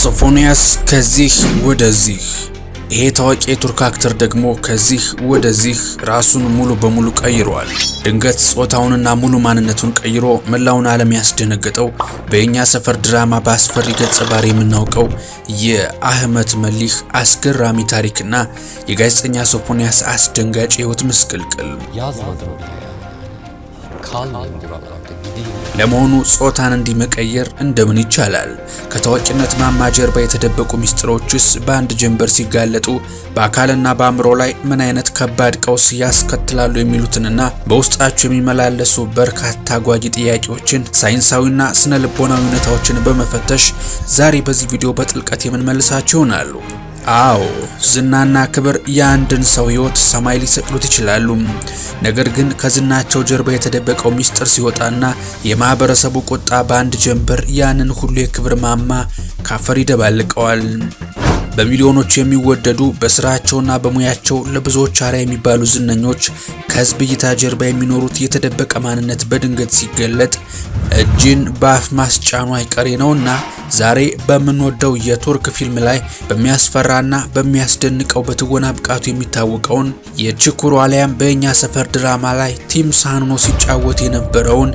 ሶፎንያስ ከዚህ ወደዚህ። ይሄ ታዋቂ የቱርክ አክተር ደግሞ ከዚህ ወደዚህ ራሱን ሙሉ በሙሉ ቀይሯል። ድንገት ጾታውንና ሙሉ ማንነቱን ቀይሮ መላውን ዓለም ያስደነገጠው በእኛ ሰፈር ድራማ በአስፈሪ ገጸ ባህሪ የምናውቀው የአህመት መሊህ አስገራሚ ታሪክና የጋዜጠኛ ሶፎንያስ አስደንጋጭ የህይወት ምስቅልቅል። ለመሆኑ ጾታን እንዲመቀየር እንደምን ይቻላል? ከታዋቂነት ማማ ጀርባ የተደበቁ ሚስጥሮችስ በአንድ ጀንበር ሲጋለጡ በአካልና በአእምሮ ላይ ምን አይነት ከባድ ቀውስ ያስከትላሉ? የሚሉትንና በውስጣቸው የሚመላለሱ በርካታ አጓጊ ጥያቄዎችን ሳይንሳዊና ስነ ልቦናዊ እውነታዎችን በመፈተሽ ዛሬ በዚህ ቪዲዮ በጥልቀት የምንመልሳቸው ይሆናሉ። አዎ፣ ዝናና ክብር የአንድን ሰው ህይወት ሰማይ ሊሰቅሉት ይችላሉ። ነገር ግን ከዝናቸው ጀርባ የተደበቀው ሚስጥር ሲወጣና የማህበረሰቡ ቁጣ በአንድ ጀንበር ያንን ሁሉ የክብር ማማ ካፈር ይደባልቀዋል። በሚሊዮኖች የሚወደዱ በስራቸውና በሙያቸው ለብዙዎች አርአያ የሚባሉ ዝነኞች ከህዝብ እይታ ጀርባ የሚኖሩት የተደበቀ ማንነት በድንገት ሲገለጥ እጅን በአፍ ማስጫኑ አይቀሬ ነውና ዛሬ በምንወደው የቱርክ ፊልም ላይ በሚያስፈራና በሚያስደንቀው በትወና ብቃቱ የሚታወቀውን የችኩሩ አሊያም በእኛ ሰፈር ድራማ ላይ ቲምሳን ሆኖ ሲጫወት የነበረውን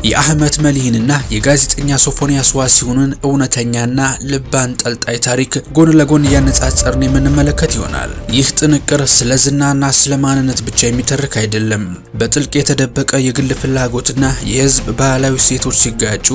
የአህመት መሊህንና የጋዜጠኛ ሶፎንያስ ዋሲሁንን እውነተኛና ልብ አንጠልጣይ ታሪክ ጎን ለጎን እያነጻጸርን የምንመለከት ይሆናል። ይህ ጥንቅር ስለ ዝናና ስለ ማንነት ብቻ የሚተርክ አይደለም። በጥልቅ የተደበቀ የግል ፍላጎትና የህዝብ ባህላዊ ሴቶች ሲጋጩ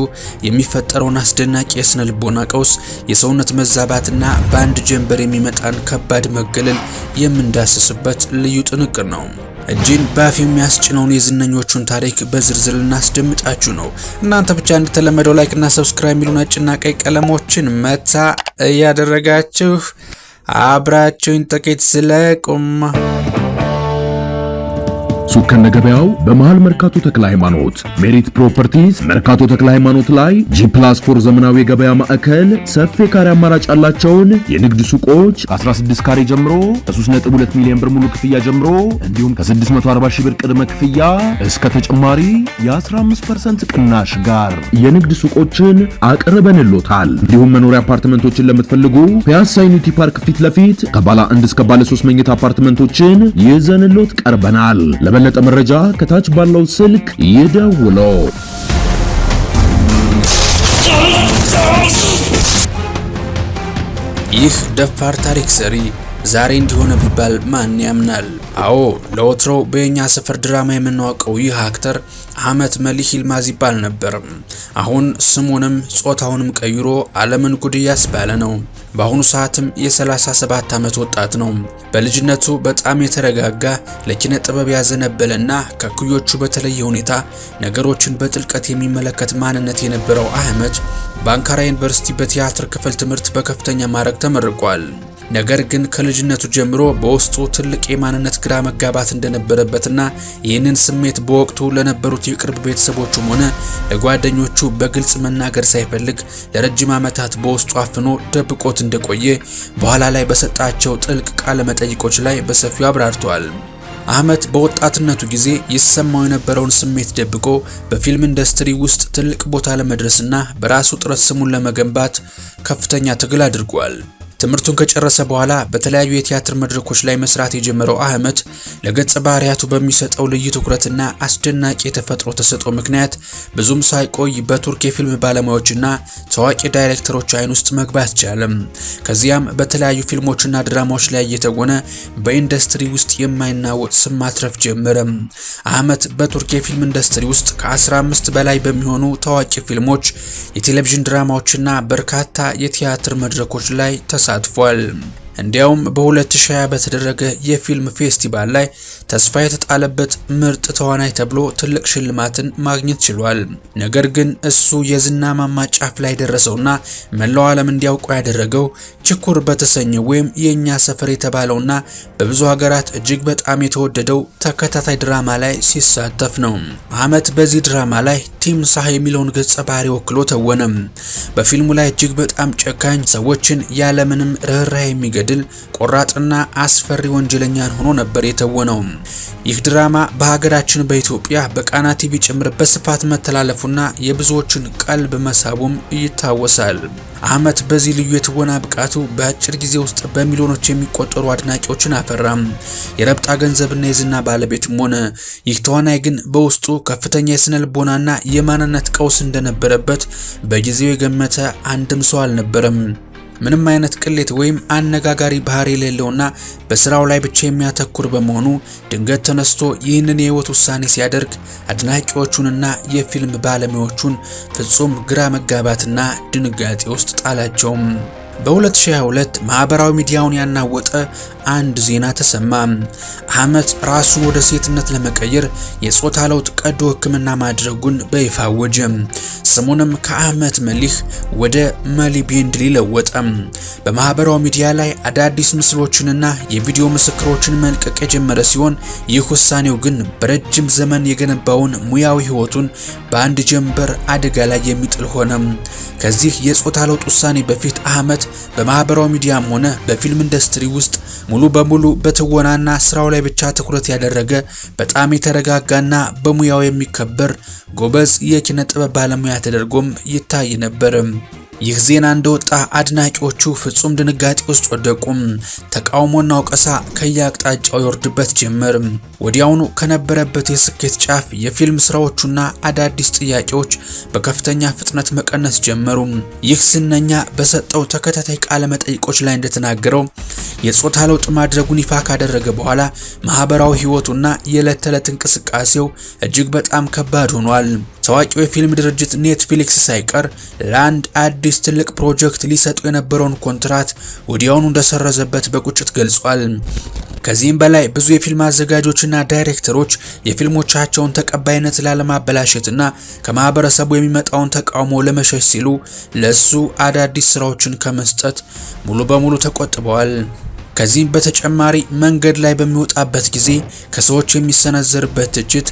የሚፈጠረውን አስደናቂ የስነ ልቦና ቀውስ፣ የሰውነት መዛባትና በአንድ ጀንበር የሚመጣን ከባድ መገለል የምንዳስስበት ልዩ ጥንቅር ነው። እጅን በአፍ የሚያስጭነውን የዝነኞቹን ታሪክ በዝርዝር ልናስደምጣችሁ ነው። እናንተ ብቻ እንደተለመደው ላይክ እና ሰብስክራይብ የሚሉ ነጭና ቀይ ቀለሞችን መታ እያደረጋችሁ አብራችሁን ጥቂት ስለቁም። ሱቅ ከነገበያው በመሃል መርካቶ ተክለ ሃይማኖት ሜሪት ፕሮፐርቲስ መርካቶ ተክለ ሃይማኖት ላይ G+4 ዘመናዊ የገበያ ማዕከል ሰፊ ካሬ አማራጭ ያላቸውን የንግድ ሱቆች ከ16 ካሬ ጀምሮ ከ3.2 ሚሊዮን ብር ሙሉ ክፍያ ጀምሮ እንዲሁም ከ640 ሺህ ብር ቅድመ ክፍያ እስከ ተጨማሪ የ15% ቅናሽ ጋር የንግድ ሱቆችን አቅርበንሎታል። እንዲሁም መኖሪያ አፓርትመንቶችን ለምትፈልጉ ፒያሳ ዩኒቲ ፓርክ ፊት ለፊት ከባለ 1 እስከ ባለ 3 መኝታ አፓርትመንቶችን ይዘንሎት ቀርበናል። ለበለጠ መረጃ ከታች ባለው ስልክ ይደውሉ። ይህ ደፋር ታሪክ ሰሪ ዛሬ እንዲሆነ ቢባል ማን ያምናል? አዎ፣ ለወትሮው በእኛ ሰፈር ድራማ የምናውቀው ይህ አክተር አህመት መሊህ ይልማዝ ይባል ነበር። አሁን ስሙንም ጾታውንም ቀይሮ ዓለምን ጉድ እያስባለ ነው። በአሁኑ ሰዓትም የ37 ዓመት ወጣት ነው። በልጅነቱ በጣም የተረጋጋ ለኪነ ጥበብ ያዘነበለና ከኩዮቹ በተለየ ሁኔታ ነገሮችን በጥልቀት የሚመለከት ማንነት የነበረው አህመት በአንካራ ዩኒቨርሲቲ በቲያትር ክፍል ትምህርት በከፍተኛ ማዕረግ ተመርቋል። ነገር ግን ከልጅነቱ ጀምሮ በውስጡ ትልቅ የማንነት ግራ መጋባት እንደነበረበትና ይህንን ስሜት በወቅቱ ለነበሩት የቅርብ ቤተሰቦቹም ሆነ ለጓደኞቹ በግልጽ መናገር ሳይፈልግ ለረጅም ዓመታት በውስጡ አፍኖ ደብቆት እንደቆየ በኋላ ላይ በሰጣቸው ጥልቅ ቃለ መጠይቆች ላይ በሰፊው አብራርተዋል። አህመት በወጣትነቱ ጊዜ ይሰማው የነበረውን ስሜት ደብቆ በፊልም ኢንዱስትሪ ውስጥ ትልቅ ቦታ ለመድረስና በራሱ ጥረት ስሙን ለመገንባት ከፍተኛ ትግል አድርጓል። ትምህርቱን ከጨረሰ በኋላ በተለያዩ የቲያትር መድረኮች ላይ መስራት የጀመረው አህመት ለገጸ ባህሪያቱ በሚሰጠው ልዩ ትኩረትና አስደናቂ የተፈጥሮ ተሰጥኦ ምክንያት ብዙም ሳይቆይ በቱርክ የፊልም ባለሙያዎችና ታዋቂ ዳይሬክተሮች አይን ውስጥ መግባት ቻለም። ከዚያም በተለያዩ ፊልሞችና ድራማዎች ላይ እየተወነ በኢንዱስትሪ ውስጥ የማይናወጥ ስም ማትረፍ ጀመረ። አህመት በቱርክ የፊልም ኢንዱስትሪ ውስጥ ከ15 በላይ በሚሆኑ ታዋቂ ፊልሞች፣ የቴሌቪዥን ድራማዎችና በርካታ የቲያትር መድረኮች ላይ ተሳትፏል። እንዲያውም በ2020 በተደረገ የፊልም ፌስቲቫል ላይ ተስፋ የተጣለበት ምርጥ ተዋናይ ተብሎ ትልቅ ሽልማትን ማግኘት ችሏል። ነገር ግን እሱ የዝና ማማ ጫፍ ላይ ደረሰውና መላው ዓለም እንዲያውቀው ያደረገው ችኩር በተሰኘው ወይም የኛ ሰፈር የተባለውና በብዙ ሀገራት እጅግ በጣም የተወደደው ተከታታይ ድራማ ላይ ሲሳተፍ ነው። አህመት በዚህ ድራማ ላይ ቲምሳህ የሚለውን ገጸ ባህሪ ወክሎ ተወነም። በፊልሙ ላይ እጅግ በጣም ጨካኝ፣ ሰዎችን ያለምንም ርህራሄ የሚገድል የሚገድል ቆራጥና አስፈሪ ወንጀለኛን ሆኖ ነበር የተወነው። ይህ ድራማ በሀገራችን በኢትዮጵያ በቃና ቲቪ ጭምር በስፋት መተላለፉና የብዙዎችን ቀልብ መሳቡም ይታወሳል። አህመት በዚህ ልዩ የትወና ብቃቱ በአጭር ጊዜ ውስጥ በሚሊዮኖች የሚቆጠሩ አድናቂዎችን አፈራም። የረብጣ ገንዘብና የዝና ባለቤትም ሆነ። ይህ ተዋናይ ግን በውስጡ ከፍተኛ የስነ ልቦናና የማንነት ቀውስ እንደነበረበት በጊዜው የገመተ አንድም ሰው አልነበረም። ምንም አይነት ቅሌት ወይም አነጋጋሪ ባህሪ የሌለውና በስራው ላይ ብቻ የሚያተኩር በመሆኑ ድንገት ተነስቶ ይህንን የህይወት ውሳኔ ሲያደርግ አድናቂዎቹንና የፊልም ባለሙያዎቹን ፍጹም ግራ መጋባትና ድንጋጤ ውስጥ ጣላቸው። በ2022 ማህበራዊ ሚዲያውን ያናወጠ አንድ ዜና ተሰማ። አህመት ራሱን ወደ ሴትነት ለመቀየር የጾታ ለውጥ ቀዶ ሕክምና ማድረጉን በይፋ አወጀ። ስሙንም ከአህመት መሊህ ወደ መሊ ቤንድሊ ለወጠ። በማህበራዊ ሚዲያ ላይ አዳዲስ ምስሎችንና የቪዲዮ ምስክሮችን መልቀቅ የጀመረ ሲሆን ይህ ውሳኔው ግን በረጅም ዘመን የገነባውን ሙያዊ ህይወቱን በአንድ ጀንበር አደጋ ላይ የሚጥል ሆነ። ከዚህ የጾታ ለውጥ ውሳኔ በፊት አህመት በማህበራዊ ሚዲያም ሆነ በፊልም ኢንዱስትሪ ውስጥ ሙሉ በሙሉ በትወናና ስራው ላይ ብቻ ትኩረት ያደረገ በጣም የተረጋጋና በሙያው የሚከበር ጎበዝ የኪነ ጥበብ ባለሙያ ተደርጎም ይታይ ነበር። ይህ ዜና እንደወጣ አድናቂዎቹ ፍጹም ድንጋጤ ውስጥ ወደቁ። ተቃውሞና ወቀሳ ከየአቅጣጫው ይወርድበት ጀመር። ወዲያውኑ ከነበረበት የስኬት ጫፍ የፊልም ስራዎቹና አዳዲስ ጥያቄዎች በከፍተኛ ፍጥነት መቀነስ ጀመሩ። ይህ ዝነኛ በሰጠው ተከታታይ ቃለ መጠይቆች ላይ እንደተናገረው የጾታ ለውጥ ማድረጉን ይፋ ካደረገ በኋላ ማህበራዊ ህይወቱና የዕለት ተዕለት እንቅስቃሴው እጅግ በጣም ከባድ ሆኗል። ታዋቂው የፊልም ድርጅት ኔትፍሊክስ ሳይቀር ለአንድ አዲስ ትልቅ ፕሮጀክት ሊሰጡ የነበረውን ኮንትራት ወዲያውኑ እንደሰረዘበት በቁጭት ገልጿል። ከዚህም በላይ ብዙ የፊልም አዘጋጆችና ዳይሬክተሮች የፊልሞቻቸውን ተቀባይነት ላለማበላሸትና ከማህበረሰቡ የሚመጣውን ተቃውሞ ለመሸሽ ሲሉ ለሱ አዳዲስ ስራዎችን ከመስጠት ሙሉ በሙሉ ተቆጥበዋል። ከዚህም በተጨማሪ መንገድ ላይ በሚወጣበት ጊዜ ከሰዎች የሚሰነዘርበት ትችት፣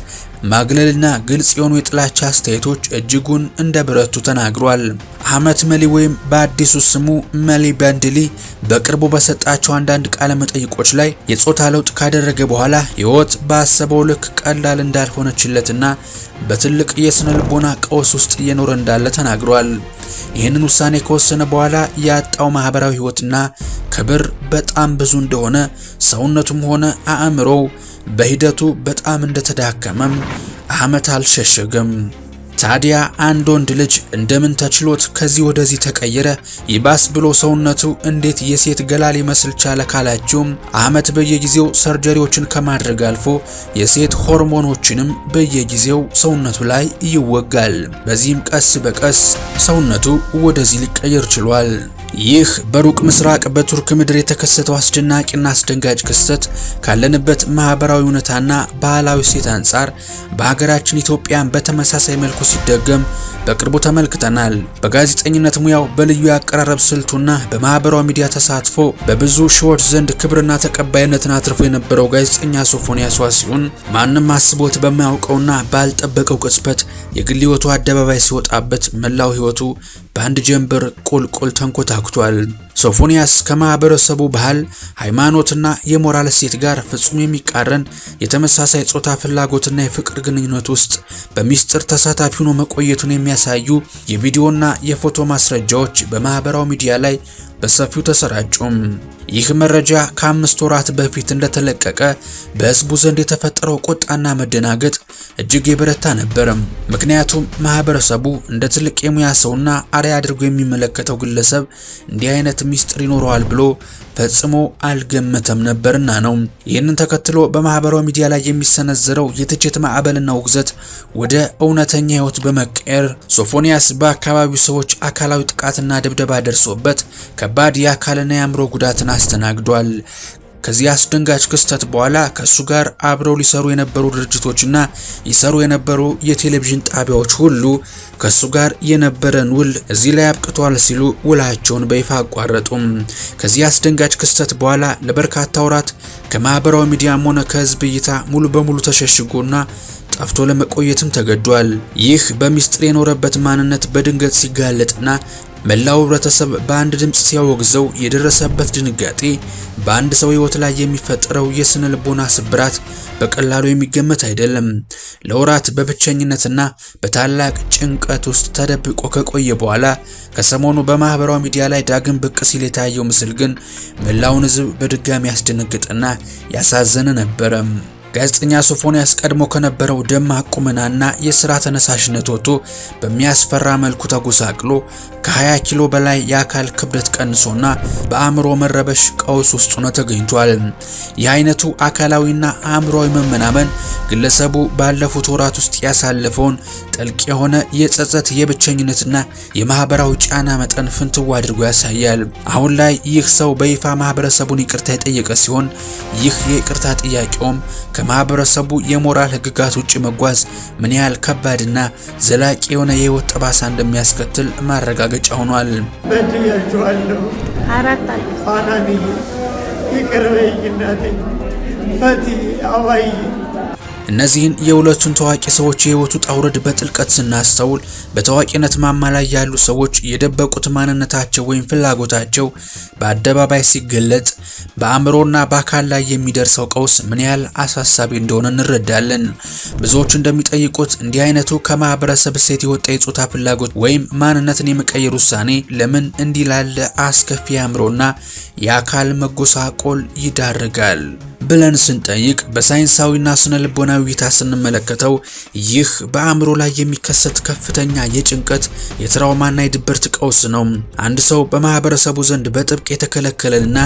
ማግለልና ግልጽ የሆኑ የጥላቻ አስተያየቶች እጅጉን እንደበረቱ ተናግሯል። አህመት መሊ ወይም በአዲሱ ስሙ መሊ ቤንድሊ በቅርቡ በሰጣቸው አንዳንድ ቃለ መጠይቆች ላይ የጾታ ለውጥ ካደረገ በኋላ ህይወት ባሰበው ልክ ቀላል እንዳልሆነችለትና በትልቅ የስነ ልቦና ቀውስ ውስጥ እየኖረ እንዳለ ተናግሯል። ይህንን ውሳኔ ከወሰነ በኋላ ያጣው ማህበራዊ ህይወትና ክብር በጣም ብዙ እንደሆነ፣ ሰውነቱም ሆነ አእምሮው በሂደቱ በጣም እንደተዳከመም አህመት አልሸሸገም። ታዲያ አንድ ወንድ ልጅ እንደምን ተችሎት ከዚህ ወደዚህ ተቀየረ? ይባስ ብሎ ሰውነቱ እንዴት የሴት ገላ ሊመስል ቻለ ካላችሁም አህመት በየጊዜው ሰርጀሪዎችን ከማድረግ አልፎ የሴት ሆርሞኖችንም በየጊዜው ሰውነቱ ላይ ይወጋል። በዚህም ቀስ በቀስ ሰውነቱ ወደዚህ ሊቀየር ችሏል። ይህ በሩቅ ምስራቅ በቱርክ ምድር የተከሰተው አስደናቂና አስደንጋጭ ክስተት ካለንበት ማህበራዊ እውነታና ባህላዊ ሴት አንጻር በሀገራችን ኢትዮጵያን በተመሳሳይ መልኩ ሲደገም በቅርቡ ተመልክተናል። በጋዜጠኝነት ሙያው በልዩ ያቀራረብ ስልቱና በማህበራዊ ሚዲያ ተሳትፎ በብዙ ሺዎች ዘንድ ክብርና ተቀባይነትን አትርፎ የነበረው ጋዜጠኛ ሶፎንያስ ዋሲሁን ማንም አስቦት በማያውቀውና ባልጠበቀው ቅጽበት የግል ህይወቱ አደባባይ ሲወጣበት መላው ህይወቱ በአንድ ጀንበር ቁልቁል ተንኮታክቷል። ሶፎንያስ ከማህበረሰቡ ባህል፣ ሃይማኖትና የሞራል እሴት ጋር ፍጹም የሚቃረን የተመሳሳይ ጾታ ፍላጎትና የፍቅር ግንኙነት ውስጥ በሚስጥር ተሳታፊ ሆኖ መቆየቱን የሚያሳዩ የቪዲዮና የፎቶ ማስረጃዎች በማህበራዊ ሚዲያ ላይ በሰፊው ተሰራጩም። ይህ መረጃ ከ5 ወራት በፊት እንደተለቀቀ በህዝቡ ዘንድ የተፈጠረው ቁጣና መደናገጥ እጅግ የበረታ ነበር። ምክንያቱም ማህበረሰቡ እንደ ትልቅ የሙያ ሰውና አርአያ አድርጎ የሚመለከተው ግለሰብ እንዲህ አይነት ሚስጥር ይኖረዋል ብሎ ፈጽሞ አልገመተም ነበርና ነው። ይህንን ተከትሎ በማህበራዊ ሚዲያ ላይ የሚሰነዘረው የትችት ማዕበልና ውግዘት ወደ እውነተኛ ህይወት በመቀየር ሶፎንያስ በአካባቢው ሰዎች አካላዊ ጥቃትና ድብደባ ደርሶበት ከባድ የአካልና የአእምሮ ጉዳትን አስተናግዷል። ከዚህ አስደንጋጭ ክስተት በኋላ ከሱ ጋር አብረው ሊሰሩ የነበሩ ድርጅቶችና ይሰሩ የነበሩ የቴሌቪዥን ጣቢያዎች ሁሉ ከሱ ጋር የነበረን ውል እዚህ ላይ አብቅቷል ሲሉ ውላቸውን በይፋ አቋረጡም። ከዚህ አስደንጋጭ ክስተት በኋላ ለበርካታ ወራት ከማህበራዊ ሚዲያም ሆነ ከህዝብ እይታ ሙሉ በሙሉ ተሸሽጎና ጠፍቶ ለመቆየትም ተገዷል። ይህ በሚስጥር የኖረበት ማንነት በድንገት ሲጋለጥና መላው ህብረተሰብ በአንድ ድምጽ ሲያወግዘው የደረሰበት ድንጋጤ በአንድ ሰው ህይወት ላይ የሚፈጠረው የስነ ልቦና ስብራት በቀላሉ የሚገመት አይደለም። ለወራት በብቸኝነትና በታላቅ ጭንቀት ውስጥ ተደብቆ ከቆየ በኋላ ከሰሞኑ በማህበራዊ ሚዲያ ላይ ዳግም ብቅ ሲል የታየው ምስል ግን መላውን ህዝብ በድጋሚ ያስደነገጠና ያሳዘነ ነበረ። ጋዜጠኛ ሶፎንያስ ቀድሞ ከነበረው ደማቅ ቁመናና የሥራ ተነሳሽነት ወጥቶ በሚያስፈራ መልኩ ተጎሳቅሎ ከ20 ኪሎ በላይ የአካል ክብደት ቀንሶና በአእምሮ መረበሽ ቀውስ ውስጥ ሆኖ ተገኝቷል። ይህ አይነቱ አካላዊና አእምሮዊ መመናመን ግለሰቡ ባለፉት ወራት ውስጥ ያሳለፈውን ጥልቅ የሆነ የጸጸት የብቸኝነትና የማህበራዊ ጫና መጠን ፍንትው አድርጎ ያሳያል። አሁን ላይ ይህ ሰው በይፋ ማህበረሰቡን ይቅርታ የጠየቀ ሲሆን ይህ የይቅርታ ጥያቄውም ከማህበረሰቡ የሞራል ህግጋት ውጪ መጓዝ ምን ያህል ከባድና ዘላቂ የሆነ የህይወት ጠባሳ እንደሚያስከትል ማረጋገጫ ሆኗል። በድያቸዋለሁ። አራት አናኒ ይቅርበኝ እናቴ ፈቲ አዋይ። እነዚህን የሁለቱን ታዋቂ ሰዎች የህይወቱ ጣውረድ በጥልቀት ስናስተውል በታዋቂነት ማማ ላይ ያሉ ሰዎች የደበቁት ማንነታቸው ወይም ፍላጎታቸው በአደባባይ ሲገለጽ በአእምሮና በአካል ላይ የሚደርሰው ቀውስ ምን ያህል አሳሳቢ እንደሆነ እንረዳለን። ብዙዎች እንደሚጠይቁት እንዲህ አይነቱ ከማህበረሰብ እሴት የወጣ የጾታ ፍላጎት ወይም ማንነትን የመቀየር ውሳኔ ለምን እንዲህ ላለ አስከፊ አእምሮና የአካል መጎሳቆል ይዳርጋል ብለን ስንጠይቅ በሳይንሳዊና ስነ ልቦናዊ እይታ ስንመለከተው ይህ በአእምሮ ላይ የሚከሰት ከፍተኛ የጭንቀት የትራውማና የድብርት ቀውስ ነው። አንድ ሰው በማህበረሰቡ ዘንድ በጥብቅ የተከለከለንና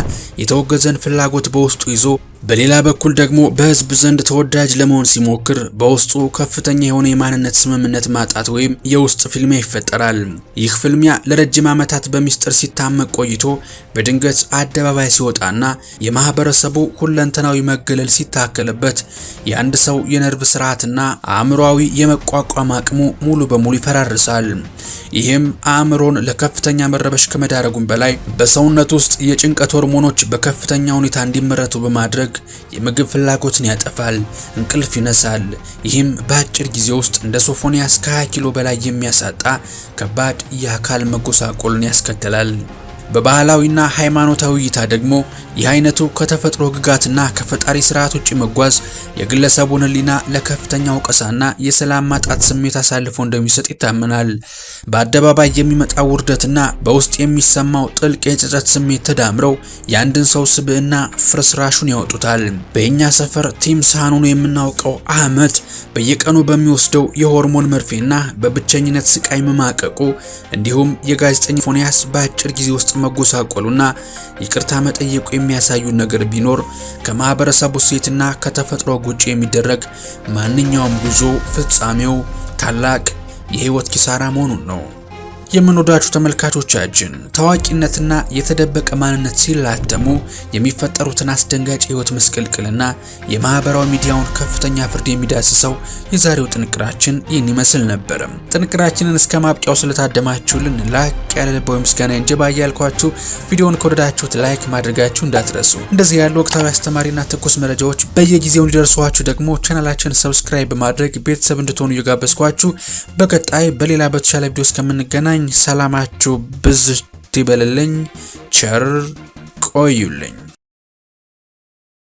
የተወገዘን ፍላጎት በውስጡ ይዞ በሌላ በኩል ደግሞ በህዝብ ዘንድ ተወዳጅ ለመሆን ሲሞክር በውስጡ ከፍተኛ የሆነ የማንነት ስምምነት ማጣት ወይም የውስጥ ፍልሚያ ይፈጠራል። ይህ ፍልሚያ ለረጅም ዓመታት በሚስጥር ሲታመቅ ቆይቶ በድንገት አደባባይ ሲወጣና የማህበረሰቡ ሁለንተናዊ መገለል ሲታከልበት የአንድ ሰው የነርቭ ስርዓትና አእምሮአዊ የመቋቋም አቅሙ ሙሉ በሙሉ ይፈራርሳል። ይህም አእምሮን ለከፍተኛ መረበሽ ከመዳረጉም በላይ በሰውነት ውስጥ የጭንቀት ሆርሞኖች በከፍተኛ ሁኔታ እንዲመረቱ በማድረግ የምግብ ፍላጎትን ያጠፋል፣ እንቅልፍ ይነሳል። ይህም በአጭር ጊዜ ውስጥ እንደ ሶፎንያስ ከ20 ኪሎ በላይ የሚያሳጣ ከባድ የአካል መጎሳቆልን ያስከትላል። በባህላዊና ሃይማኖታዊ እይታ ደግሞ ይህ አይነቱ ከተፈጥሮ ህግጋትና ከፈጣሪ ስርዓት ውጪ መጓዝ የግለሰቡን ህሊና ለከፍተኛ ወቀሳና የሰላም ማጣት ስሜት አሳልፎ እንደሚሰጥ ይታመናል። በአደባባይ የሚመጣው ውርደትና በውስጥ የሚሰማው ጥልቅ የጸጸት ስሜት ተዳምረው የአንድን ሰው ስብዕና ፍርስራሹን ያወጡታል። በእኛ ሰፈር ቲም ሳኑኑ የምናውቀው አህመድ በየቀኑ በሚወስደው የሆርሞን መርፌና በብቸኝነት ስቃይ መማቀቁ እንዲሁም የጋዜጠኛ ሶፎንያስ በአጭር ጊዜ ውስጥ መጎሳቆሉና ይቅርታ መጠየቁ የሚያሳዩ ነገር ቢኖር ከማህበረሰቡ እሴትና ከተፈጥሮ ውጪ የሚደረግ ማንኛውም ጉዞ ፍጻሜው ታላቅ የህይወት ኪሳራ መሆኑን ነው። የምንወዳችሁ ተመልካቾቻችን ታዋቂነትና የተደበቀ ማንነት ሲላተሙ የሚፈጠሩትን አስደንጋጭ ህይወት መስቀልቅልና የማህበራዊ ሚዲያውን ከፍተኛ ፍርድ የሚዳስሰው የዛሬው ጥንቅራችን ይህን ይመስል ነበር። ጥንቅራችንን እስከ ማብቂያው ስለታደማችሁልን ላቅ ያለ ልባዊ ምስጋና እንጀባ እያልኳችሁ ቪዲዮውን ከወደዳችሁት ላይክ ማድረጋችሁ እንዳትረሱ። እንደዚህ ያሉ ወቅታዊ አስተማሪና ትኩስ መረጃዎች በየጊዜው እንዲደርሷችሁ ደግሞ ቻናላችንን ሰብስክራይብ በማድረግ ቤተሰብ እንድትሆኑ እየጋበዝኳችሁ በቀጣይ በሌላ በተሻለ ቪዲዮ እስከምንገናኝ ሰላማችሁ ብዝት ይበልልኝ። ቸር ቆዩልኝ።